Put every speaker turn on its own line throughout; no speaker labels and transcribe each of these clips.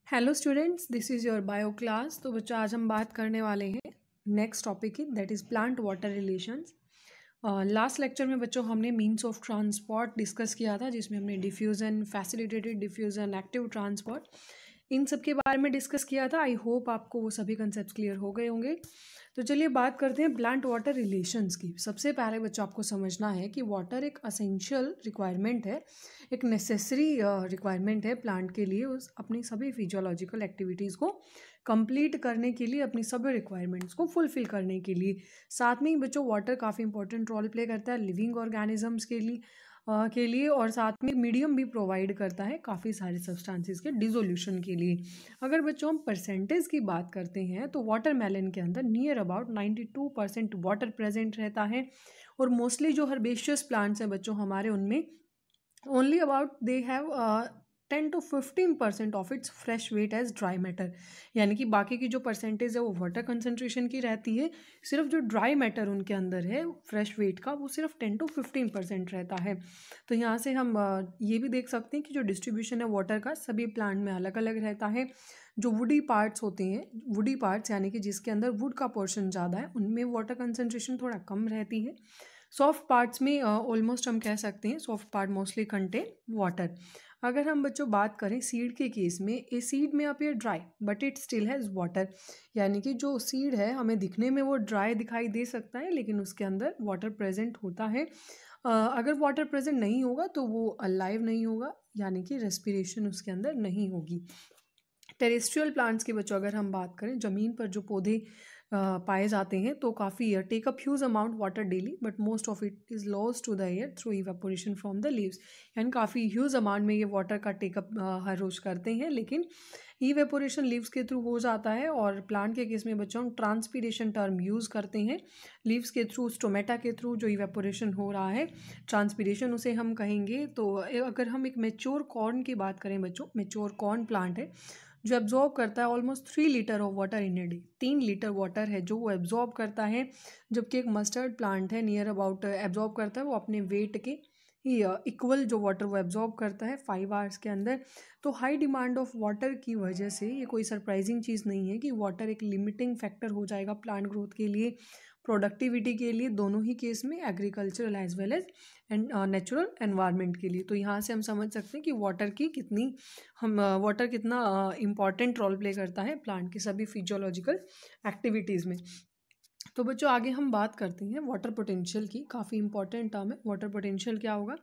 Hello students, this is your bio class. तो बच्चों, आज हम बात करने वाले हैं नेक्स्ट टॉपिक की, that is plant water relations. Last lecture में बच्चों हमने मीन्स ऑफ ट्रांसपोर्ट डिस्कस किया था, जिसमें हमने diffusion, facilitated diffusion, active transport, इन सब के बारे में डिस्कस किया था। आई होप आपको वो सभी कंसेप्ट क्लियर हो गए होंगे। तो चलिए बात करते हैं प्लांट वाटर रिलेशंस की। सबसे पहले बच्चों आपको समझना है कि वाटर एक असेंशियल रिक्वायरमेंट है, एक नेसेसरी रिक्वायरमेंट है प्लांट के लिए, उस अपनी सभी फिजियोलॉजिकल एक्टिविटीज़ को कंप्लीट करने के लिए, अपनी सभी रिक्वायरमेंट्स को फुलफिल करने के लिए। साथ में ही बच्चों वाटर काफ़ी इंपॉर्टेंट रोल प्ले करता है लिविंग ऑर्गेनिजम्स के लिए, और साथ में मीडियम भी प्रोवाइड करता है काफ़ी सारे सब्सटेंसेस के डिसोल्यूशन के लिए। अगर बच्चों हम परसेंटेज की बात करते हैं तो वाटरमेलन के अंदर नियर अबाउट 92% वाटर प्रेजेंट रहता है, और मोस्टली जो हर्बेशियस प्लांट्स हैं बच्चों हमारे, उनमें only about they have 10 to 15% of its fresh weight as dry matter. यानी कि बाकी की जो परसेंटेज है वो वाटर कंसनट्रेशन की रहती है, सिर्फ जो ड्राई मैटर उनके अंदर है फ्रेश वेट का, वो सिर्फ 10 to 15% रहता है। तो यहाँ से हम ये भी देख सकते हैं कि जो डिस्ट्रीब्यूशन है वाटर का सभी प्लांट में अलग अलग रहता है। जो वुडी पार्ट्स होते हैं, वुडी पार्ट्स यानी कि जिसके अंदर वुड का पोर्शन ज़्यादा है, उनमें वाटर कंसनट्रेशन थोड़ा कम रहती है। सॉफ्ट पार्ट्स में ऑलमोस्ट हम कह सकते हैं soft part mostly contain water. अगर हम बच्चों बात करें सीड के केस में, ए सीड में appear dry but it still has water. यानी कि जो सीड है हमें दिखने में वो ड्राई दिखाई दे सकता है, लेकिन उसके अंदर वाटर प्रेजेंट होता है। अगर वाटर प्रेजेंट नहीं होगा तो वो अलाइव नहीं होगा, यानी कि रेस्पिरेशन उसके अंदर नहीं होगी। टेरेस्ट्रियल प्लांट्स के बच्चों अगर हम बात करें, ज़मीन पर जो पौधे पाए जाते हैं, तो काफ़ी take up huge amount water daily, but most of it is loss to the air through evaporation from the leaves. यानी काफ़ी ह्यूज अमाउंट में ये वाटर का टेकअप हर रोज़ करते हैं, लेकिन इवेपोरेशन लीव्स के थ्रू हो जाता है। और प्लांट के केस में बच्चों हम ट्रांसपीरेशन टर्म यूज़ करते हैं। लीव्स के थ्रू, स्टोमेटा के थ्रू जो इवेपोरेशन हो रहा है, ट्रांसपीरेशन उसे हम कहेंगे। तो अगर हम एक मेच्योर कॉर्न की बात करें बच्चों, मेच्योर कॉर्न प्लांट है जो एब्जॉर्ब करता है almost 3 litre of water in a day. 3 litre water है जो वो एब्जॉर्ब करता है, जबकि एक मस्टर्ड प्लांट है नियर अबाउट एब्जॉर्ब करता है वो अपने वेट के ही इक्वल जो वाटर वो एब्जॉर्ब करता है 5 आवर्स के अंदर। तो हाई डिमांड ऑफ वाटर की वजह से ये कोई सरप्राइजिंग चीज़ नहीं है कि वाटर एक लिमिटिंग फैक्टर हो जाएगा प्लांट ग्रोथ के लिए, प्रोडक्टिविटी के लिए, दोनों ही केस में, agricultural as well as and natural environment के लिए। तो यहाँ से हम समझ सकते हैं कि वाटर कितना इम्पॉर्टेंट रोल प्ले करता है प्लांट की सभी फिजियोलॉजिकल एक्टिविटीज़ में। तो बच्चों आगे हम बात करते हैं वाटर पोटेंशियल की। काफ़ी इंपॉर्टेंट टर्म है वाटर पोटेंशियल। क्या होगा,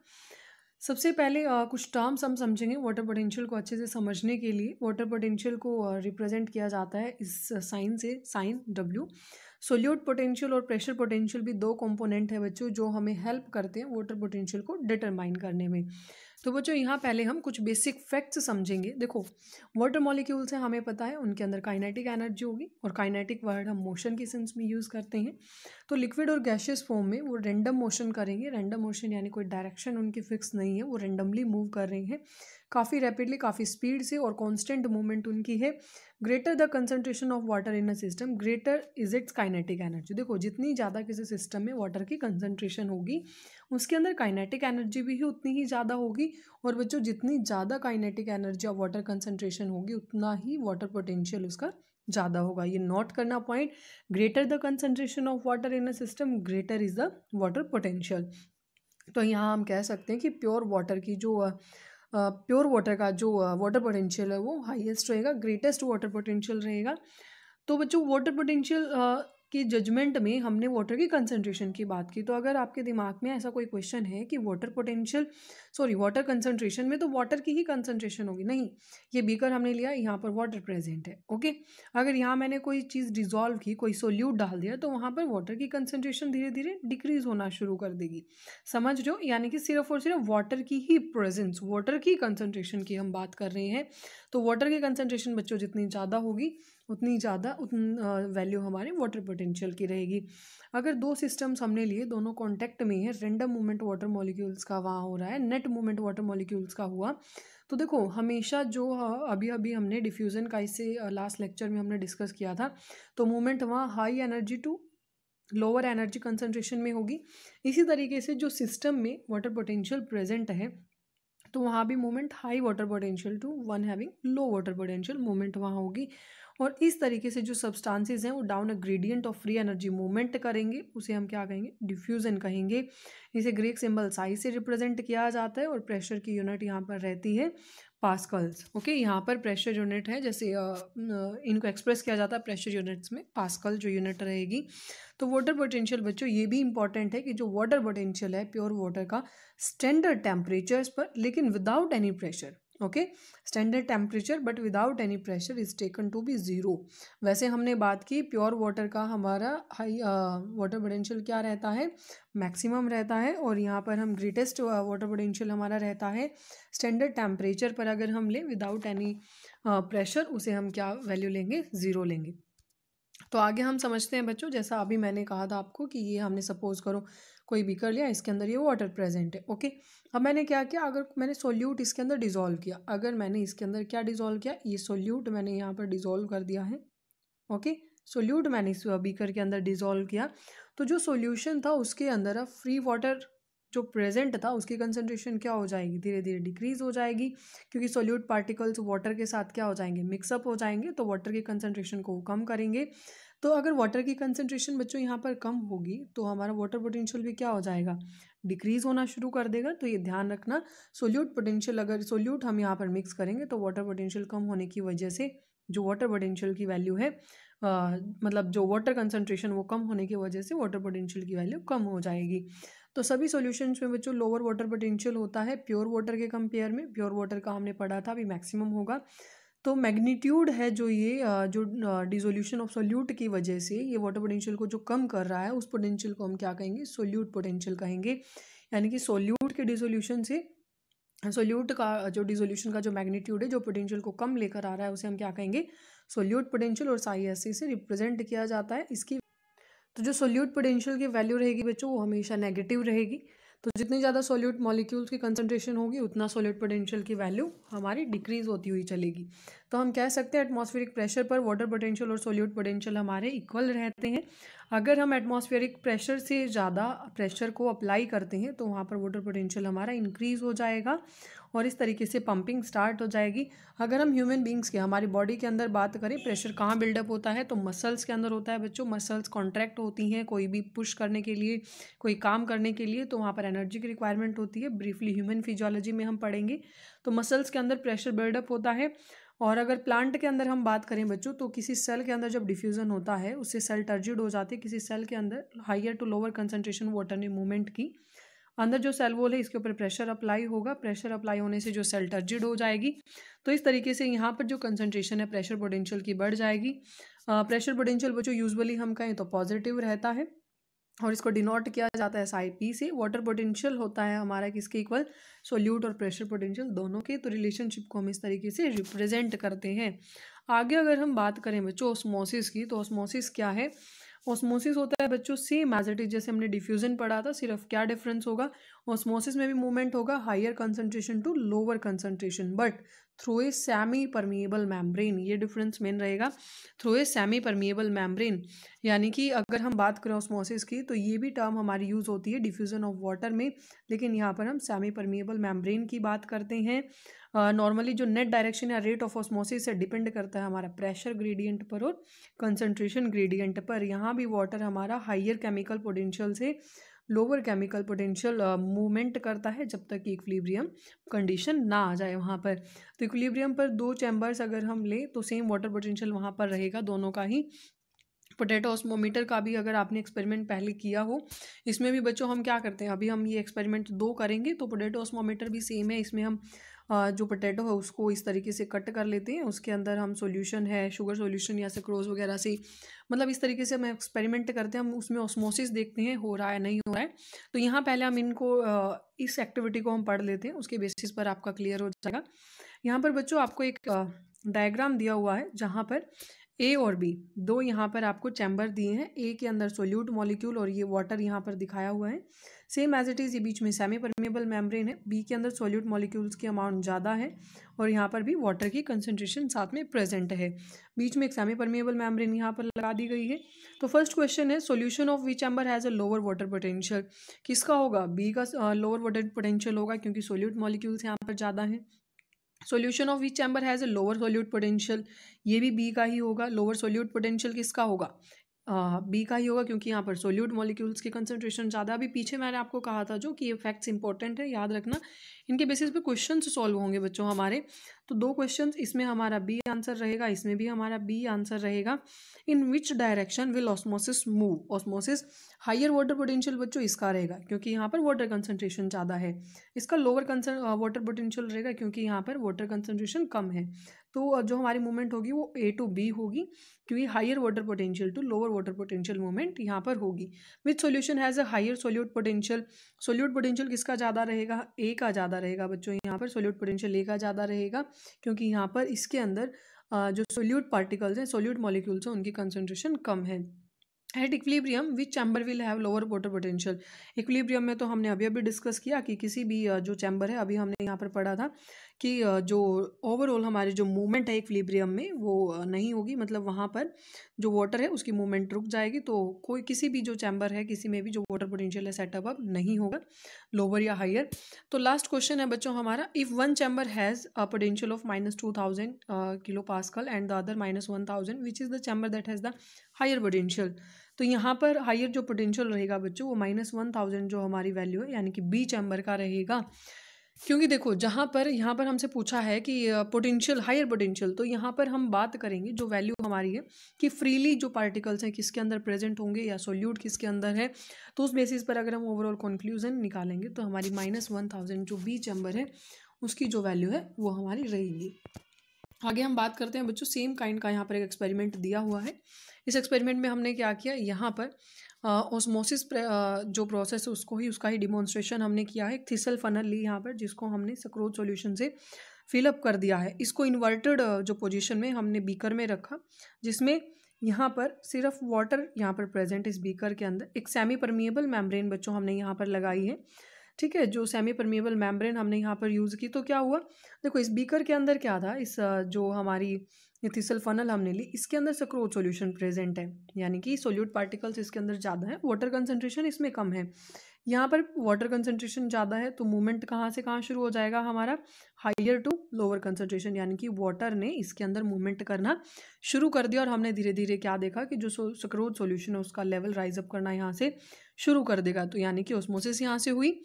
सबसे पहले कुछ टर्म्स हम समझेंगे वाटर पोटेंशियल को अच्छे से समझने के लिए। वाटर पोटेंशियल को रिप्रेजेंट किया जाता है इस साइन से, साइन W। सोल्यूट पोटेंशियल और प्रेशर पोटेंशियल भी दो कंपोनेंट है बच्चों जो हमें हेल्प करते हैं वाटर पोटेंशियल को डिटरमाइन करने में। तो बच्चों यहाँ पहले हम कुछ बेसिक फैक्ट्स समझेंगे। देखो, वाटर मॉलिक्यूल्स हैं, हमें पता है उनके अंदर काइनेटिक एनर्जी होगी, और काइनेटिक वर्ड हम मोशन के सेंस में यूज़ करते हैं। तो लिक्विड और गैशियस फॉर्म में वो रैंडम मोशन करेंगे। रैंडम मोशन यानी कोई डायरेक्शन उनकी फिक्स नहीं है, वो रैंडमली मूव कर रहे हैं काफ़ी रैपिडली, काफ़ी स्पीड से, और कांस्टेंट मूवमेंट उनकी है। Greater the concentration of water in a system, greater is it's kinetic energy. देखो, जितनी ज़्यादा किसी सिस्टम में वाटर की कंसंट्रेशन होगी, उसके अंदर काइनेटिक एनर्जी भी उतनी ही ज़्यादा होगी। और बच्चों, जितनी ज़्यादा kinetic energy of water concentration होगी, उतना ही वाटर पोटेंशियल उसका ज़्यादा होगा। ये नोट करना point, greater the concentration of water in a system, greater is the water potential. तो यहाँ हम कह सकते हैं कि प्योर वाटर की जो प्योर वाटर का जो वाटर पोटेंशियल है वो हाईएस्ट रहेगा, ग्रेटेस्ट वाटर पोटेंशियल रहेगा। तो बच्चों, वाटर पोटेंशियल की जजमेंट में हमने वाटर की कंसंट्रेशन की बात की। तो अगर आपके दिमाग में ऐसा कोई क्वेश्चन है कि वाटर कंसंट्रेशन में तो वाटर की ही कंसंट्रेशन होगी, नहीं, ये बीकर हमने लिया, यहाँ पर वाटर प्रेजेंट है, ओके। अगर यहाँ मैंने कोई चीज़ डिजॉल्व की, कोई सोल्यूट डाल दिया, तो वहाँ पर वाटर की कंसंट्रेशन धीरे धीरे डिक्रीज होना शुरू कर देगी। समझ रहे हो, यानी कि सिर्फ और सिर्फ वाटर की ही प्रेजेंस, वाटर की कंसंट्रेशन की हम बात कर रहे हैं। तो वाटर की कंसंट्रेशन बच्चों जितनी ज़्यादा होगी, उतनी ज़्यादा वैल्यू हमारे वाटर पोटेंशियल की रहेगी। अगर दो सिस्टम्स हमने लिए, दोनों कॉन्टैक्ट में है, रेंडम मूवमेंट वाटर मॉलिक्यूल्स का वहाँ हो रहा है, नेट मूवमेंट वाटर मॉलिक्यूल्स का हुआ, तो देखो हमेशा जो अभी अभी हमने डिफ्यूज़न का, इससे लास्ट लेक्चर में हमने डिस्कस किया था, तो मूवमेंट वहाँ high energy to lower energy concentration में होगी। इसी तरीके से जो सिस्टम में वाटर पोटेंशियल प्रेजेंट है, तो वहाँ भी movement high water potential to one having low water potential movement वहाँ होगी। और इस तरीके से जो सब्सटेंसेस हैं वो down a gradient of free energy movement करेंगे, उसे हम क्या कहेंगे, डिफ्यूजन कहेंगे। इसे ग्रीक सिंबल साई से रिप्रेजेंट किया जाता है और प्रेशर की यूनिट यहाँ पर रहती है पास्कल्स। ओके, यहाँ पर प्रेशर यूनिट है, जैसे इनको एक्सप्रेस किया जाता है प्रेशर यूनिट्स में, पास्कल जो यूनिट रहेगी। तो वाटर पोटेंशियल बच्चों ये भी इंपॉर्टेंट है कि जो वाटर पोटेंशियल है प्योर वाटर का स्टैंडर्ड टेम्परेचर्स पर लेकिन without any pressure, okay, standard temperature but without any pressure is taken to be zero. वैसे हमने बात की प्योर वाटर का हमारा हाई वाटर पोटेंशियल क्या रहता है, मैक्सिमम रहता है, और यहाँ पर हम ग्रेटेस्ट वाटर पोटेंशियल हमारा रहता है स्टैंडर्ड टेम्परेचर पर अगर हम लें विदाउट एनी प्रेशर, उसे हम क्या वैल्यू लेंगे, ज़ीरो लेंगे। तो आगे हम समझते हैं बच्चों, जैसा अभी मैंने कहा था आपको कि ये हमने सपोज करो कोई बीकर लिया, इसके अंदर ये वाटर प्रेजेंट है। ओके, अब मैंने क्या किया, अगर मैंने सोल्यूट इसके अंदर डिज़ोल्व किया, अगर मैंने इसके अंदर क्या डिज़ोल्व किया, ये सोल्यूट मैंने यहाँ पर डिज़ोल्व कर दिया है। ओके, सोल्यूट मैंने इस बीकर के अंदर डिज़ोल्व किया, तो जो सोल्यूशन था उसके अंदर अब फ्री वाटर जो प्रेजेंट था उसकी कंसंट्रेशन क्या हो जाएगी, धीरे धीरे डिक्रीज हो जाएगी, क्योंकि सोल्यूट पार्टिकल्स वाटर के साथ क्या हो जाएंगे, मिक्सअप हो जाएंगे, तो वाटर की कंसंट्रेशन को कम करेंगे। तो अगर वाटर की कंसंट्रेशन बच्चों यहाँ पर कम होगी तो हमारा वाटर पोटेंशियल भी क्या हो जाएगा, डिक्रीज होना शुरू कर देगा। तो ये ध्यान रखना, सोल्यूट पोटेंशियल अगर सोल्यूट हम यहाँ पर मिक्स करेंगे तो वाटर पोटेंशियल कम होने की वजह से जो वाटर पोटेंशियल की वैल्यू है मतलब जो वाटर कंसंट्रेशन वो कम होने की वजह से वाटर पोटेंशियल की वैल्यू कम हो जाएगी। तो सभी सॉल्यूशंस में बच्चों लोअर वाटर पोटेंशियल होता है प्योर वाटर के कंपेयर में। प्योर वाटर का हमने पढ़ा था अभी मैक्सिमम होगा। तो मैग्नीट्यूड है जो ये जो डिसोल्यूशन ऑफ सोल्यूट की वजह से ये वाटर पोटेंशियल को जो कम कर रहा है उस पोटेंशियल को हम क्या कहेंगे, सोल्यूट पोटेंशियल कहेंगे। यानी कि सोल्यूट के डिसोल्यूशन से सोल्यूट का जो डिसोल्यूशन का जो मैग्नीट्यूड है जो पोटेंशियल को कम लेकर आ रहा है उसे हम क्या कहेंगे, सोल्यूट पोटेंशियल, और साई एस से रिप्रेजेंट किया जाता है इसकी। तो जो सोल्यूट पोटेंशियल की वैल्यू रहेगी बच्चों वो हमेशा नेगेटिव रहेगी। तो जितनी ज़्यादा सोल्यूट मॉलिक्यूल्स की कंसंट्रेशन होगी उतना सोल्यूट पोटेंशियल की वैल्यू हमारी डिक्रीज होती हुई चलेगी। तो हम कह सकते हैं एटमॉस्फेरिक प्रेशर पर वाटर पोटेंशियल और सोल्यूट पोटेंशियल हमारे इक्वल रहते हैं। अगर हम एटमॉस्फेरिक प्रेशर से ज़्यादा प्रेशर को अप्लाई करते हैं तो वहाँ पर वाटर पोटेंशियल हमारा इंक्रीज हो जाएगा और इस तरीके से पंपिंग स्टार्ट हो जाएगी। अगर हम ह्यूमन बींग्स के हमारी बॉडी के अंदर बात करें, प्रेशर कहाँ बिल्डअप होता है तो मसल्स के अंदर होता है बच्चों। मसल्स कॉन्ट्रैक्ट होती हैं कोई भी पुश करने के लिए, कोई काम करने के लिए, तो वहाँ पर एनर्जी की रिक्वायरमेंट होती है। ब्रीफली ह्यूमन फिजियोलॉजी में हम पढ़ेंगे। तो मसल्स के अंदर प्रेशर बिल्डअप होता है। और अगर प्लांट के अंदर हम बात करें बच्चों तो किसी सेल के अंदर जब डिफ्यूज़न होता है उससे सेल टर्जिड हो जाती है। किसी सेल के अंदर higher to lower concentration water ने मूवमेंट की, अंदर जो सेल वॉल है इसके ऊपर प्रेशर अप्लाई होगा, प्रेशर अप्लाई होने से जो सेल टर्जिड हो जाएगी। तो इस तरीके से यहाँ पर जो कंसंट्रेशन है प्रेशर पोटेंशियल की बढ़ जाएगी। प्रेशर पोटेंशियल बच्चों यूजुअली हम कहें तो पॉजिटिव रहता है और इसको डिनोट किया जाता है साई पी से। वाटर पोटेंशियल होता है हमारा किसके इक्वल, सोल्यूट और प्रेशर पोटेंशियल दोनों के। तो रिलेशनशिप को हम इस तरीके से रिप्रेजेंट करते हैं। आगे अगर हम बात करें बच्चों ऑस्मोसिस की, तो ऑस्मोसिस क्या है, ऑस्मोसिस होता है बच्चों सेम एज इट इज जैसे हमने डिफ्यूजन पढ़ा था, सिर्फ क्या डिफरेंस होगा, ऑस्मोसिस में भी मूवमेंट होगा higher concentration to lower concentration but through a semi permeable membrane. ये डिफरेंस मेन रहेगा, through a semi permeable membrane. यानी कि अगर हम बात करें ऑस्मोसिस की तो ये भी टर्म हमारी यूज़ होती है डिफ्यूजन ऑफ वाटर में, लेकिन यहाँ पर हम सेमी परमिएबल मेम्ब्रेन की बात करते हैं। नॉर्मली जो नेट डायरेक्शन या रेट ऑफ ऑस्मोसिस से डिपेंड करता है हमारा प्रेशर ग्रेडियंट पर और कंसंट्रेशन ग्रेडियंट पर। यहाँ भी वाटर हमारा हायर केमिकल पोटेंशियल से लोअर केमिकल पोटेंशियल मूवमेंट करता है जब तक कि इक्विलिब्रियम कंडीशन ना आ जाए वहाँ पर। तो इक्विलिब्रियम पर दो चैम्बर्स अगर हम लें तो सेम वाटर पोटेंशियल वहाँ पर रहेगा दोनों का ही। पोटैटो ऑस्मोमीटर का भी अगर आपने एक्सपेरिमेंट पहले किया हो, इसमें भी बच्चों हम क्या करते हैं, अभी हम ये एक्सपेरिमेंट 2 करेंगे। तो पोटैटो ऑस्मोमीटर भी सेम है, इसमें हम जो पोटैटो है उसको इस तरीके से कट कर लेते हैं, उसके अंदर हम सॉल्यूशन है शुगर सॉल्यूशन या सक्रोज वगैरह से, मतलब इस तरीके से हम एक्सपेरिमेंट करते हैं। हम उसमें ऑस्मोसिस देखते हैं हो रहा है नहीं हो रहा है। तो यहाँ पहले हम इनको इस एक्टिविटी को हम पढ़ लेते हैं, उसके बेसिस पर आपका क्लियर हो जाएगा। यहाँ पर बच्चों आपको एक डायग्राम दिया हुआ है जहाँ पर ए और बी दो यहाँ पर आपको चैम्बर दिए हैं, ए के अंदर सोल्यूट मॉलिक्यूल और ये वाटर यहाँ पर दिखाया हुआ है, सेम एज इट इज़, ये बीच में सेमी परमेबल मेम्ब्रेन है, बी के अंदर सोल्यूट मॉलिक्यूल्स की अमाउंट ज़्यादा है और यहाँ पर भी वाटर की कंसंट्रेशन साथ में प्रेजेंट है, बीच में एक सेमी परमेबल मेम्ब्रेन यहाँ पर लगा दी गई है। तो फर्स्ट क्वेश्चन है, solution of which chamber has a lower water potential, किसका होगा, बी का लोअर वाटर पोटेंशियल होगा क्योंकि सोल्यूट मॉलिक्यूल्स यहाँ पर ज़्यादा हैं। Solution of which chamber has a lower solute potential, ये भी बी का ही होगा, लोअर सोल्यूट पोटेंशियल किसका होगा, बी का ही होगा क्योंकि यहाँ पर सोल्यूट मॉलिक्यूल्स की कंसंट्रेशन ज़्यादा। अभी पीछे मैंने आपको कहा था जो कि ये फैक्ट्स इंपॉर्टेंट है, याद रखना, इनके बेसिस पे क्वेश्चंस सॉल्व होंगे बच्चों हमारे। तो दो क्वेश्चंस, इसमें हमारा बी आंसर रहेगा, इसमें भी हमारा बी आंसर रहेगा। In which direction will osmosis move, osmosis higher water potential बच्चों इसका रहेगा क्योंकि यहाँ पर वाटर कंसंट्रेशन ज़्यादा है, इसका लोअर वाटर पोटेंशियल रहेगा क्योंकि यहाँ पर वाटर कंसंट्रेशन कम है। तो जो हमारी मूवमेंट होगी वो ए टू बी होगी क्योंकि higher water potential to lower water potential movement यहाँ पर होगी। Which solution has a higher solute potential, solute potential किसका ज़्यादा रहेगा, ए का ज़्यादा रहेगा बच्चों, यहाँ पर सोल्यूट पोटेंशियल ए का ज़्यादा रहेगा क्योंकि यहाँ पर इसके अंदर जो सोल्यूट पार्टिकल्स हैं, सोल्यूट मॉलिक्यूल्स हैं, उनकी कंसंट्रेशन कम है। At equilibrium which chamber will have lower water potential, equilibrium में तो हमने अभी डिस्कस किया कि किसी भी जो चैम्बर है, अभी हमने यहाँ पर पढ़ा था कि जो ओवरऑल हमारी जो मूवमेंट है इक्विलिब्रियम में वो नहीं होगी, मतलब वहाँ पर जो वाटर है उसकी मूवमेंट रुक जाएगी, तो कोई किसी भी जो चैम्बर है किसी में भी जो वाटर पोटेंशियल है सेटअप अब नहीं होगा, लोअर या हायर। तो लास्ट क्वेश्चन है बच्चों हमारा, if one chamber has a potential of -2000 kilo pascal and the other -1000 which is the chamber that has the higher potential, तो यहाँ पर हायर जो पोटेंशियल रहेगा बच्चों वो -1000 जो हमारी वैल्यू है यानी कि बी चैम्बर का रहेगा। क्योंकि देखो जहाँ पर यहाँ पर हमसे पूछा है कि पोटेंशियल हायर पोटेंशियल, तो यहाँ पर हम बात करेंगे जो वैल्यू हमारी है कि फ्रीली जो पार्टिकल्स हैं किसके अंदर प्रेजेंट होंगे या सोल्यूट किसके अंदर है, तो उस बेसिस पर अगर हम ओवरऑल कंक्लूजन निकालेंगे तो हमारी -1000 जो बी चैम्बर है उसकी जो वैल्यू है वो हमारी रहेगी। आगे हम बात करते हैं बच्चों, सेम काइंड का यहाँ पर एक एक्सपेरिमेंट दिया हुआ है। इस एक्सपेरिमेंट में हमने क्या किया, यहाँ पर ऑस्मोसिस जो प्रोसेस है उसको ही उसका ही डिमॉन्स्ट्रेशन हमने किया है। एक थिसल फनल ली यहाँ पर जिसको हमने सक्रोज सॉल्यूशन से फिलअप कर दिया है, इसको इन्वर्टेड जो पोजीशन में हमने बीकर में रखा जिसमें यहाँ पर सिर्फ वाटर यहाँ पर प्रेजेंट इस बीकर के अंदर, एक सेमी परमिएबल मेम्ब्रेन बच्चों हमने यहाँ पर लगाई है, ठीक है, जो सेमी परमिएबल मेम्ब्रेन हमने यहाँ पर यूज़ की। तो क्या हुआ, देखो इस बीकर के अंदर क्या था, इस जो हमारी थिसल फनल हमने ली इसके अंदर सक्रोज सॉल्यूशन प्रेजेंट है, यानी कि सोल्यूट पार्टिकल्स इसके अंदर ज़्यादा है, वाटर कंसंट्रेशन इसमें कम है। यहाँ पर वाटर कंसंट्रेशन ज़्यादा है तो मूवमेंट कहाँ से कहाँ शुरू हो जाएगा हमारा, हायर टू लोअर कंसंट्रेशन, यानी कि वाटर ने इसके अंदर मूवमेंट करना शुरू कर दिया और हमने धीरे धीरे क्या देखा कि जो सक्रोज सॉल्यूशन है उसका लेवल राइज अप करना यहाँ से शुरू कर देगा। तो यानी कि ऑस्मोसिस यहाँ से हुई,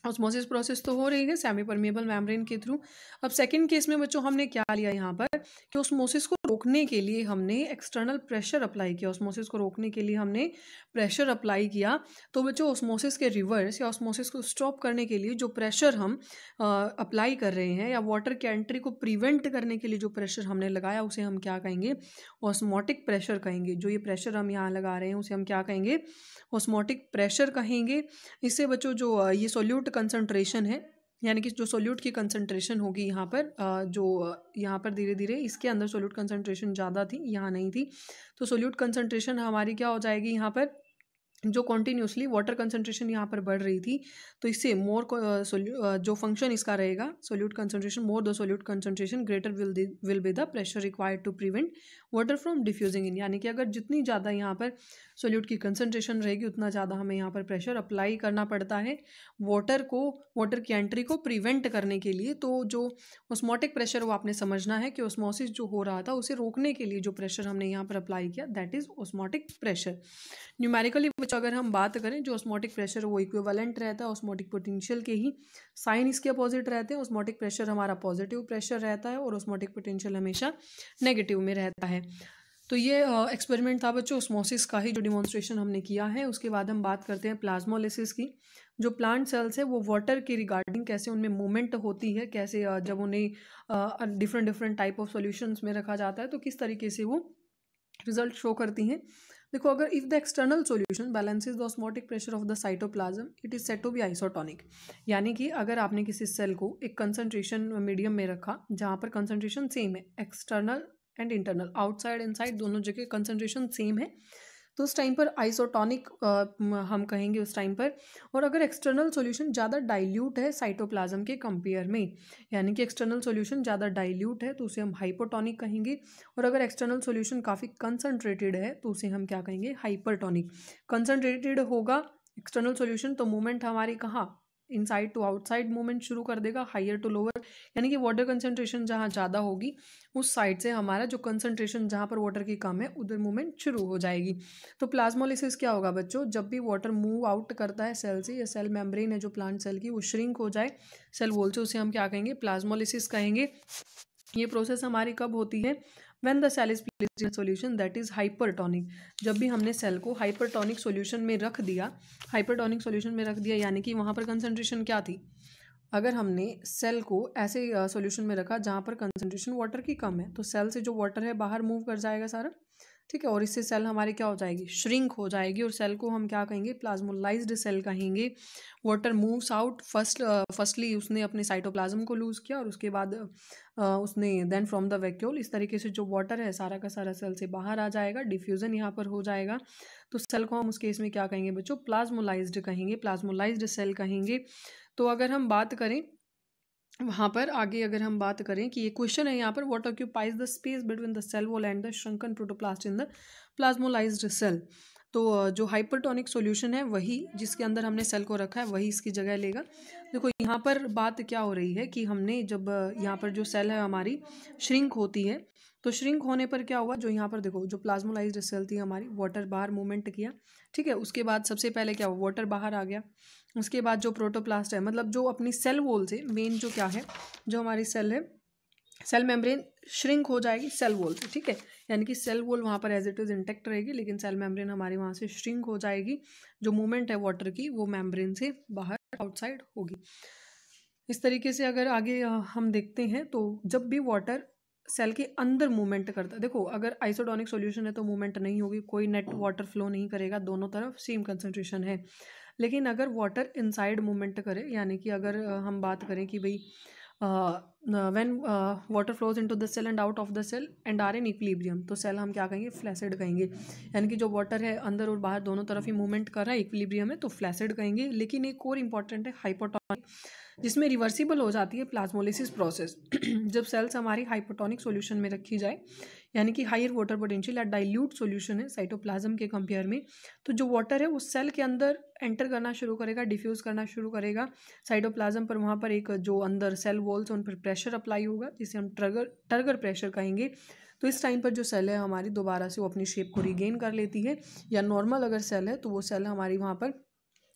ऑस्मोसिस प्रोसेस तो हो रही है सेमी परमेबल मेम्ब्रेन के थ्रू। अब सेकंड केस में बच्चों हमने क्या लिया यहाँ पर कि ऑस्मोसिस को रोकने के लिए हमने एक्सटर्नल प्रेशर अप्लाई किया, ऑस्मोसिस को रोकने के लिए हमने प्रेशर अप्लाई किया। तो बच्चों ऑस्मोसिस के रिवर्स या ऑस्मोसिस को स्टॉप करने के लिए जो प्रेशर हम अप्लाई कर रहे हैं या वाटर के एंट्री को प्रिवेंट करने के लिए जो प्रेशर हमने लगाया उसे हम क्या कहेंगे, ऑस्मोटिक प्रेशर कहेंगे। जो ये प्रेशर हम यहाँ लगा रहे हैं उसे हम क्या कहेंगे, ऑस्मोटिक प्रेशर कहेंगे। इससे बच्चों जो ये सोल्यूट कंसंट्रेशन है यानी कि जो सोल्यूट की कंसंट्रेशन होगी यहाँ पर जो यहाँ पर धीरे धीरे इसके अंदर सोल्यूट कंसंट्रेशन ज़्यादा थी, यहाँ नहीं थी, तो सोल्यूट कंसंट्रेशन हमारी क्या हो जाएगी, यहाँ पर जो कॉन्टीन्यूसली वाटर कंसंट्रेशन यहाँ पर बढ़ रही थी तो इससे मोर जो फंक्शन इसका रहेगा solute concentration, more the solute concentration greater will be the pressure required to prevent water from diffusing in, यानी कि अगर जितनी ज़्यादा यहाँ पर सोल्यूट की कंसंट्रेशन रहेगी उतना ज़्यादा हमें यहाँ पर प्रेशर अप्लाई करना पड़ता है वाटर की एंट्री को प्रिवेंट करने के लिए। तो जो ऑस्मोटिक प्रेशर वो आपने समझना है कि ऑस्मोसिस जो हो रहा था उसे रोकने के लिए जो प्रेशर हमने यहाँ पर अप्लाई किया that is osmotic pressure. Numerically अगर हम बात करें जो ऑस्मोटिक प्रेशर वो इक्विवेलेंट रहता है ऑस्मोटिक पोटेंशियल के ही, साइन इसके अपोजिट रहते हैं, ऑस्मोटिक प्रेशर हमारा पॉजिटिव प्रेशर रहता है और ऑस्मोटिक पोटेंशियल हमेशा नेगेटिव में रहता है। तो ये एक्सपेरिमेंट था बच्चों ऑस्मोसिस का ही जो डिमॉन्स्ट्रेशन हमने किया है। उसके बाद हम बात करते हैं प्लाज्मोलिसिस की। जो प्लांट सेल्स है वो वाटर के रिगार्डिंग कैसे उनमें मूवमेंट होती है, कैसे जब उन्हें डिफरेंट टाइप ऑफ सॉल्यूशंस में रखा जाता है तो किस तरीके से वो रिजल्ट शो करती हैं। देखो अगर if the external solution balances the osmotic pressure of the cytoplasm it is said to be isotonic, यानी कि अगर आपने किसी सेल को एक कंसंट्रेशन मीडियम में रखा जहाँ पर कंसंट्रेशन सेम है, external and internal, outside inside दोनों जगह कंसंट्रेशन सेम है, तो उस टाइम पर आइसोटोनिक हम कहेंगे उस टाइम पर। और अगर एक्सटर्नल सॉल्यूशन ज़्यादा डाइल्यूट है साइटोप्लाज्म के कंपेयर में, यानी कि एक्सटर्नल सॉल्यूशन ज़्यादा डाइल्यूट है तो उसे हम हाइपोटोनिक कहेंगे, और अगर एक्सटर्नल सॉल्यूशन काफ़ी कंसनट्रेटेड है तो उसे हम क्या कहेंगे, हाइपरटोनिक। कंसनट्रेटेड होगा एक्सटर्नल सॉल्यूशन तो मूवमेंट हमारी कहाँ, इनसाइड टू आउटसाइड मूवमेंट शुरू कर देगा, हायर टू लोअर, यानी कि वाटर कंसंट्रेशन जहाँ ज़्यादा होगी उस साइड से हमारा जो कंसंट्रेशन जहाँ पर वाटर की कम है उधर मूवमेंट शुरू हो जाएगी। तो प्लाज्मोलिसिस क्या होगा बच्चों, जब भी वाटर मूव आउट करता है सेल से, या सेल मेम्ब्रेन है जो प्लांट सेल की वो श्रिंक हो जाए सेल वॉल से, उसे हम क्या कहेंगे, प्लाज्मोलिसिस कहेंगे। ये प्रोसेस हमारी कब होती है, when the cell is placed in solution that is hypertonic, जब भी हमने सेल को हाइपरटोनिक सॉल्यूशन में रख दिया, हाइपरटोनिक सॉल्यूशन में रख दिया यानी कि वहाँ पर कंसंट्रेशन क्या थी, अगर हमने सेल को ऐसे सॉल्यूशन में रखा जहाँ पर कंसंट्रेशन वाटर की कम है तो सेल से जो वाटर है बाहर मूव कर जाएगा सारा, ठीक है, और इससे सेल हमारी क्या हो जाएगी, श्रिंक हो जाएगी, और सेल को हम क्या कहेंगे, प्लाज्मोलाइज्ड सेल कहेंगे। वाटर मूव्स आउट, फर्स्टली उसने अपने साइटोप्लाज्म को लूज़ किया और उसके बाद उसने देन फ्रॉम द वैक्यूल, इस तरीके से जो वाटर है सारा का सारा सेल से बाहर आ जाएगा, डिफ्यूज़न यहाँ पर हो जाएगा, तो सेल को हम उस केस में क्या कहेंगे बच्चों, प्लाज्मोलाइज्ड कहेंगे, प्लाज्मोलाइज्ड सेल कहेंगे। तो अगर हम बात करें वहाँ पर आगे, अगर हम बात करें कि ये क्वेश्चन है यहाँ पर, what occupies the space between the cell wall and the shrunken protoplast in the plasmolysed cell, तो जो हाइपरटोनिक सॉल्यूशन है वही जिसके अंदर हमने सेल को रखा है वही इसकी जगह लेगा। देखो यहाँ पर बात क्या हो रही है कि हमने जब यहाँ पर जो सेल है हमारी श्रिंक होती है, तो श्रिंक होने पर क्या हुआ, जो यहाँ पर देखो जो प्लाज्मोलाइज्ड सेल थी हमारी, वाटर बाहर मूवमेंट किया, ठीक है, उसके बाद सबसे पहले क्या हुआ, वाटर बाहर आ गया, उसके बाद जो प्रोटोप्लास्ट है मतलब जो अपनी सेल वॉल से मेन जो क्या है, जो हमारी सेल है, सेल मेम्ब्रेन श्रिंक हो जाएगी सेल वॉल से, ठीक है, यानी कि सेल वॉल वहाँ पर एज इट इज़ इंटेक्ट रहेगी लेकिन सेल मेम्ब्रेन हमारी वहाँ से श्रिंक हो जाएगी, जो मूवमेंट है वाटर की वो मेम्ब्रेन से बाहर आउटसाइड होगी। इस तरीके से अगर आगे हम देखते हैं तो जब भी वाटर सेल के अंदर मूवमेंट करता है, देखो अगर आइसोटोनिक सॉल्यूशन है तो मूवमेंट नहीं होगी, कोई नेट वाटर फ्लो नहीं करेगा, दोनों तरफ सेम कंसंट्रेशन है। लेकिन अगर वाटर इनसाइड मूवमेंट करे, यानी कि अगर हम बात करें कि भाई when water flows into the cell and out of the cell and are in equilibrium, तो सेल हम क्या कहेंगे, फ्लैसिड कहेंगे, यानी कि जो वाटर है अंदर और बाहर दोनों तरफ ही मूवमेंट कर रहा है, इक्विलिब्रियम है तो फ्लैसिड कहेंगे। लेकिन एक और इंपॉर्टेंट है हाइपोटोनिक, जिसमें रिवर्सिबल हो जाती है प्लाज्मोलिसिस प्रोसेस जब सेल्स हमारी हाइपोटोनिक सॉल्यूशन में रखी जाए, यानी कि हायर वाटर पोटेंशियल या डाइल्यूट सॉल्यूशन है साइटोप्लाज्म के कंपेयर में, तो जो वाटर है वो सेल के अंदर एंटर करना शुरू करेगा, डिफ्यूज़ करना शुरू करेगा साइटोप्लाज्म पर, वहाँ पर एक जो अंदर सेल वॉल्स उन पर प्रेशर अप्लाई होगा जिसे हम टर्गर प्रेशर कहेंगे। तो इस टाइम पर जो सेल है हमारी दोबारा से वो अपनी शेप को रिगेन कर लेती है, या नॉर्मल अगर सेल है तो वो सेल हमारी वहाँ पर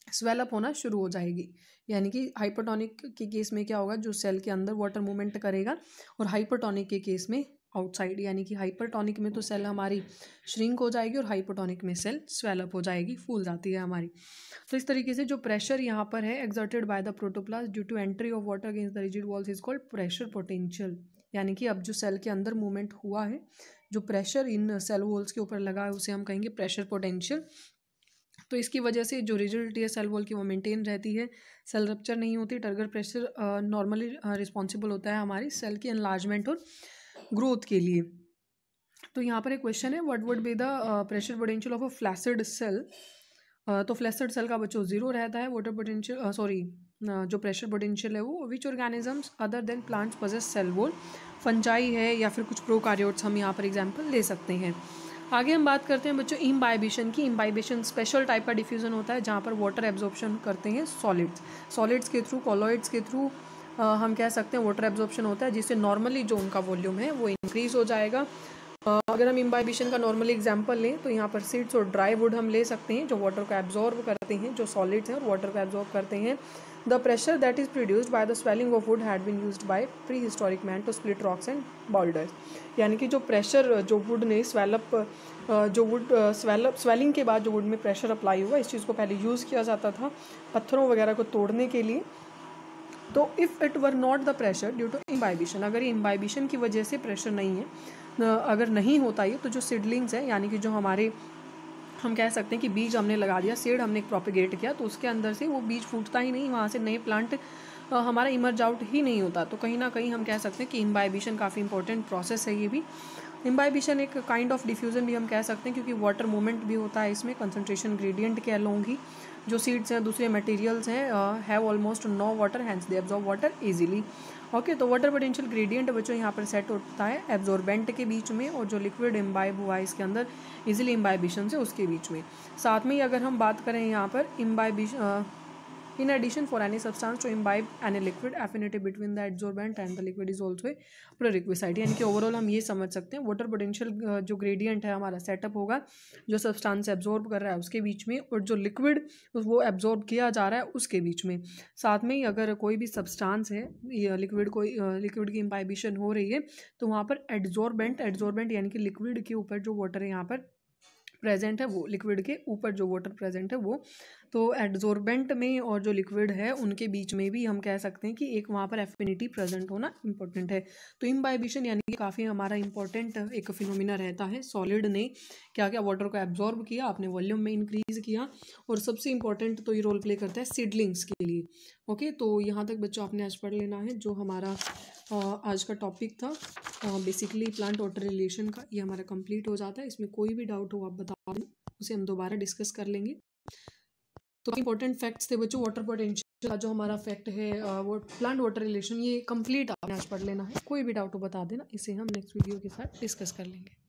स्वेलअप होना शुरू हो जाएगी। यानी कि हाइपरटोनिक के केस में क्या होगा, जो सेल के अंदर वाटर मूवमेंट करेगा, और हाइपरटोनिक के केस में आउटसाइड, यानी कि हाइपरटोनिक में तो सेल हमारी श्रिंक हो जाएगी और हाइपोटोनिक में सेल स्वेलअप हो जाएगी, फूल जाती है हमारी। तो इस तरीके से जो प्रेशर यहाँ पर है exerted by the protoplast due to entry of water against the rigid walls is called pressure potential, यानी कि अब जो सेल के अंदर मूवमेंट हुआ है, जो प्रेशर इन सेल वॉल्स के ऊपर लगा है उसे हम कहेंगे प्रेशर पोटेंशियल। तो इसकी वजह से जो रिजिडिटी है सेल वॉल की वो मेंटेन रहती है, सेल रप्चर नहीं होती। टर्गर प्रेशर नॉर्मली रिस्पॉन्सिबल होता है हमारी सेल की एनलार्जमेंट और ग्रोथ के लिए। तो यहाँ पर एक क्वेश्चन है, what would be the pressure potential of a flaccid cell, तो फ्लैसिड सेल का बच्चों जीरो रहता है वाटर पोटेंशियल, जो प्रेशर पोटेंशियल है वो। Which organisms other than plants possess cell wall, fungi है या फिर कुछ प्रोकार्योट्स हम यहाँ पर एग्जाम्पल ले सकते हैं। आगे हम बात करते हैं बच्चों इम्बाइबिशन की। इम्बाइबिशन स्पेशल टाइप का डिफ्यूजन होता है जहाँ पर वाटर एब्जॉर्प्शन करते हैं सॉलिड्स के थ्रू, कॉलॉइड्स के थ्रू हम कह सकते हैं वाटर एब्जॉर्प्शन होता है, जिससे नॉर्मली जो उनका वॉल्यूम है वो इंक्रीज हो जाएगा। अगर हम इम्बाइबिशन का नॉर्मली एग्जांपल लें तो यहाँ पर सीड्स और ड्राई वुड हम ले सकते हैं जो वाटर को एब्जॉर्ब करते हैं, जो सॉलिड्स हैं और वाटर को एब्जॉर्ब करते हैं। The pressure that is produced by the swelling of wood had been used by pre historic man to split rocks and boulders, यानी कि जो प्रेशर जो वुड ने स्वेलिंग के बाद जो वुड में प्रेशर अप्लाई हुआ, इस चीज़ को पहले यूज़ किया जाता था पत्थरों वगैरह को तोड़ने के लिए। तो if it were not the pressure due to imbibition, अगर ये इम्बाइबिशन की वजह से प्रेशर नहीं है, अगर नहीं होता ये, तो जो सीडलिंग्स है यानी कि जो हमारे हम कह सकते हैं कि बीज हमने लगा दिया, सीड हमने प्रोपिगेट किया, तो उसके अंदर से वो बीज फूटता ही नहीं, वहाँ से नए प्लांट हमारा इमर्ज आउट ही नहीं होता। तो कहीं ना कहीं हम कह सकते हैं कि इम्बाइबिशन काफ़ी इंपॉर्टेंट प्रोसेस है ये भी। इम्बाइबिशन एक काइंड ऑफ डिफ्यूजन भी हम कह सकते हैं, क्योंकि वाटर मूवमेंट भी होता है इसमें, कंसंट्रेशन ग्रेडियंट के अलोंग ही जो सीड्स हैं दूसरे मटेरियल्स हैं have almost no water, hence they absorb water easily. Okay, तो वाटर पोटेंशियल ग्रेडियंट बच्चों यहाँ पर सेट होता है एब्जॉर्बेंट के बीच में और जो लिक्विड इम्बाइब हुआ है इसके अंदर इजीली इम्बाइबिशन से उसके बीच में। साथ में ही अगर हम बात करें यहाँ पर imbibition in addition for any substance to imbibe any liquid, affinity between the adsorbent and the liquid is also a prerequisite। यानी कि ओवरऑल हम ये समझ सकते हैं वाटर पोटेंशियल जो ग्रेडियंट है हमारा सेटअप होगा जो सब्सटेंस एब्जॉर्ब कर रहा है उसके बीच में और जो लिक्विड वो एब्जॉर्ब किया जा रहा है उसके बीच में। साथ में ही अगर कोई भी सब्सटेंस है लिक्विड की इम्बाइबिशन हो रही है तो वहाँ पर एड्जॉर्बेंट यानी कि लिक्विड के ऊपर जो वाटर है यहाँ पर प्रेजेंट है वो लिक्विड के ऊपर जो वाटर प्रेजेंट है वो, तो एड्जॉर्बेंट में और जो लिक्विड है उनके बीच में भी हम कह सकते हैं कि एक वहाँ पर एफिनिटी प्रेजेंट होना इंपॉर्टेंट है। तो इम्बाइबिशन यानी कि काफ़ी हमारा इंपॉर्टेंट एक फिनोमिना रहता है। सॉलिड ने क्या क्या वाटर को एब्जॉर्ब किया, अपने वॉल्यूम में इंक्रीज किया, और सबसे इंपॉर्टेंट तो ये रोल प्ले करता है सीडलिंग्स के लिए। ओके, तो यहाँ तक बच्चों आपने आज पढ़ लेना है जो हमारा आज का टॉपिक था बेसिकली प्लांट वाटर रिलेशन का, ये हमारा कंप्लीट हो जाता है। इसमें कोई भी डाउट हो आप बता दें, उसे हम दोबारा डिस्कस कर लेंगे। तो इंपॉर्टेंट फैक्ट्स थे बच्चों, वाटर पोटेंशियल का जो हमारा फैक्ट है वो प्लांट वाटर रिलेशन, ये कंप्लीट आपने आज पढ़ लेना है। कोई भी डाउट हो बता देना, इसे हम नेक्स्ट वीडियो के साथ डिस्कस कर लेंगे।